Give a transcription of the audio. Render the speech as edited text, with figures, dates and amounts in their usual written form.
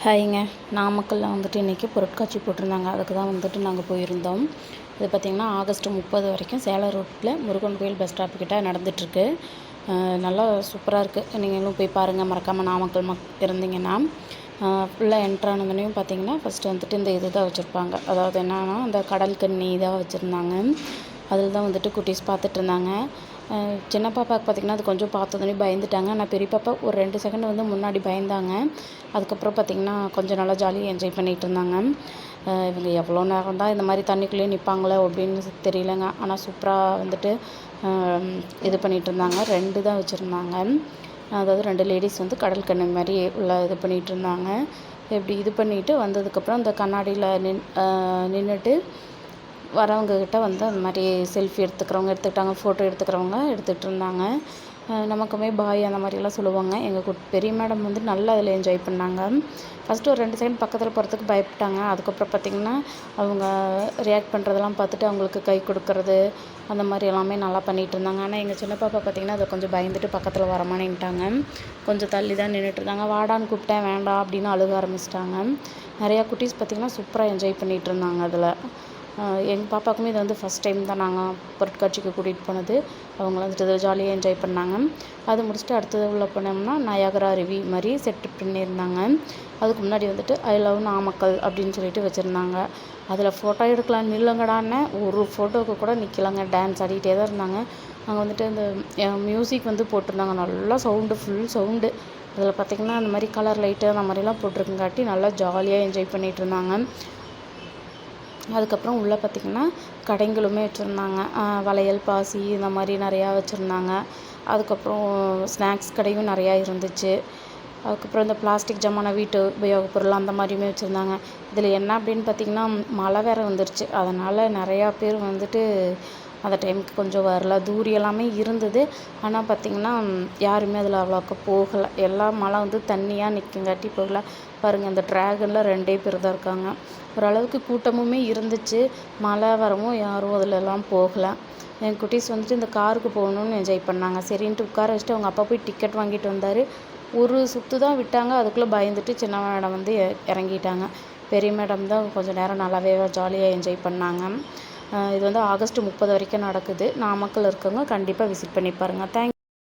ஹாய்ங்க. நாமக்கல்ல வந்துட்டு இன்றைக்கி பொருட்காட்சி போட்டிருந்தாங்க. அதுக்கு தான் வந்துட்டு நாங்கள் போயிருந்தோம். இது பார்த்திங்கன்னா ஆகஸ்ட் 30 வரைக்கும் சேலம் ரோட்டில் முருகன் கோயில் பஸ் ஸ்டாப்பு கிட்ட நடந்துகிட்ருக்கு. நல்லா சூப்பராக இருக்குது. நீங்களும் போய் பாருங்கள், மறக்காமல் நாமக்கல் இருந்தீங்கன்னா. ஃபுல்லாக என்ட்ரானதுனையும் பார்த்திங்கன்னா ஃபஸ்ட்டு வந்துட்டு இந்த இது தான் வச்சுருப்பாங்க. அதாவது என்னன்னா அந்த கடல் கன்னி இதாக வச்சுருந்தாங்க. அதில் தான் வந்துட்டு குட்டீஸ் பார்த்துட்ருந்தாங்க. சின்ன பாப்பாவுக்கு பார்த்திங்கன்னா அது கொஞ்சம் பார்த்தோன்னே பயந்துட்டாங்க. ஆனால் பெரிய பாப்பா ஒரு 2 செகண்ட் வந்து முன்னாடி பயந்தாங்க. அதுக்கப்புறம் பார்த்திங்கன்னா கொஞ்சம் நல்லா ஜாலியாக என்ஜாய் பண்ணிகிட்டு இருந்தாங்க. இவங்க எவ்வளோ நேரம் தான் இந்த மாதிரி தண்ணிக்குள்ளேயே நிற்பாங்களோ அப்படின்னு தெரியலங்க. ஆனால் சூப்பராக வந்துட்டு இது பண்ணிகிட்டு இருந்தாங்க. 2 தான் வச்சுருந்தாங்க. அதாவது 2 லேடிஸ் வந்து கடல் கன்னி மாதிரி உள்ள இது பண்ணிகிட்டு இருந்தாங்க. இப்படி இது பண்ணிவிட்டு வந்ததுக்கப்புறம் அந்த கண்ணாடியில் நின்றுட்டு வரவங்கக்கிட்ட வந்து அந்த மாதிரி செல்ஃபி எடுத்துக்கிறவங்க எடுத்துக்கிட்டாங்க, ஃபோட்டோ எடுத்துக்கிறவங்க எடுத்துகிட்டு இருந்தாங்க. நமக்குமே பாய் அந்த மாதிரிலாம் சொல்லுவாங்க. எங்கள் பெரிய மேடம் வந்து நல்லா அதில் என்ஜாய் பண்ணாங்க. ஃபஸ்ட்டு ஒரு 2 செகண்ட் பக்கத்தில் போகிறதுக்கு பயப்பட்டாங்க. அதுக்கப்புறம் பார்த்திங்கன்னா அவங்க ரியாக்ட் பண்ணுறதெல்லாம் பார்த்துட்டு அவங்களுக்கு கை கொடுக்கறது அந்த மாதிரி எல்லாமே நல்லா பண்ணிகிட்டு இருந்தாங்க. ஆனால் எங்கள் சின்ன பாப்பா பார்த்திங்கன்னா அதை கொஞ்சம் பயந்துட்டு பக்கத்தில் வரமாட்டேன்ட்டாங்க. கொஞ்சம் தள்ளி தான் நின்றுட்டு இருந்தாங்க. வாடான்னு கூப்பிட்டேன், வேண்டாம் அப்படின்னு அழுக ஆரம்பிச்சிட்டாங்க. நிறையா குட்டீஸ் பார்த்திங்கன்னா சூப்பராக என்ஜாய் பண்ணிகிட்டு இருந்தாங்க அதில். எங்கள் பாப்பாவுக்குமே இது வந்து ஃபஸ்ட் டைம் தான் நாங்கள் பொருட்காட்சிக்கு கூட்டிகிட்டு போனது. அவங்க வந்துட்டு ஜாலியாக என்ஜாய் பண்ணாங்க. அது முடிச்சுட்டு அடுத்தது உள்ள போனோம்னா நயாகரா அருவி மாதிரி செட்டு பண்ணியிருந்தாங்க. அதுக்கு முன்னாடி வந்துட்டு ஐ லவ் நாமக்கல் அப்படின்னு சொல்லிட்டு வச்சுருந்தாங்க. அதில் ஃபோட்டோ எடுக்கலாம் நில்லுங்கடான்னு ஒரு ஃபோட்டோவுக்கு கூட நிற்கலாங்க. டான்ஸ் ஆடிக்கிட்டே தான் இருந்தாங்க. அங்கே வந்துட்டு இந்த மியூசிக் வந்து போட்டிருந்தாங்க. நல்லா சவுண்டு, ஃபுல் சவுண்டு. அதில் பார்த்திங்கன்னா அந்த மாதிரி கலர் லைட்டு அந்த மாதிரிலாம் போட்டிருக்கங்காட்டி நல்லா ஜாலியாக என்ஜாய் பண்ணிகிட்டு இருந்தாங்க. அதுக்கப்புறம் உள்ளே பார்த்திங்கன்னா கடைங்களுமே வச்சுருந்தாங்க. வளையல், பாசி இந்த மாதிரி நிறையா வச்சுருந்தாங்க. அதுக்கப்புறம் ஸ்நாக்ஸ் கடையும் நிறையா இருந்துச்சு. அதுக்கப்புறம் இந்த பிளாஸ்டிக் ஜாமான வீட்டு உபயோகப் பொருள் அந்த மாதிரியுமே வச்சுருந்தாங்க. இதில் என்ன அப்படின்னு பார்த்திங்கன்னா மழை வேறு வந்துருச்சு. அதனால் நிறையா பேர் வந்துட்டு அந்த டைமுக்கு கொஞ்சம் வரல. தூரி எல்லாமே இருந்தது. ஆனால் பார்த்திங்கன்னா யாருமே அதில் அவ்வளோக்கா போகலை. எல்லாம் மழை வந்து தண்ணியாக நிற்கங்காட்டி போகல. பாருங்கள், இந்த ட்ராகனில் 2 பேர் தான் இருக்காங்க. ஓரளவுக்கு கூட்டமுமே இருந்துச்சு. மழை வரவும் யாரும் அதிலெல்லாம் போகலை. என் குட்டீஸ் வந்துட்டு இந்த காருக்கு போகணுன்னு என்ஜாய் பண்ணாங்க. சரின்ட்டு உட்கார வச்சுட்டு அவங்க அப்பா போய் டிக்கெட் வாங்கிட்டு வந்தார். ஒரு சுற்று தான் விட்டாங்க. அதுக்குள்ளே பயந்துட்டு சின்ன மேடம் வந்து இறங்கிட்டாங்க. பெரிய மேடம் தான் கொஞ்சம் நேரம் நல்லாவே ஜாலியாக என்ஜாய் பண்ணாங்க. இது வந்து ஆகஸ்ட் 30 வரைக்கும் நடக்குது. நாமக்கல் இருக்கவங்க கண்டிப்பாக விசிட் பண்ணி பாருங்கள்.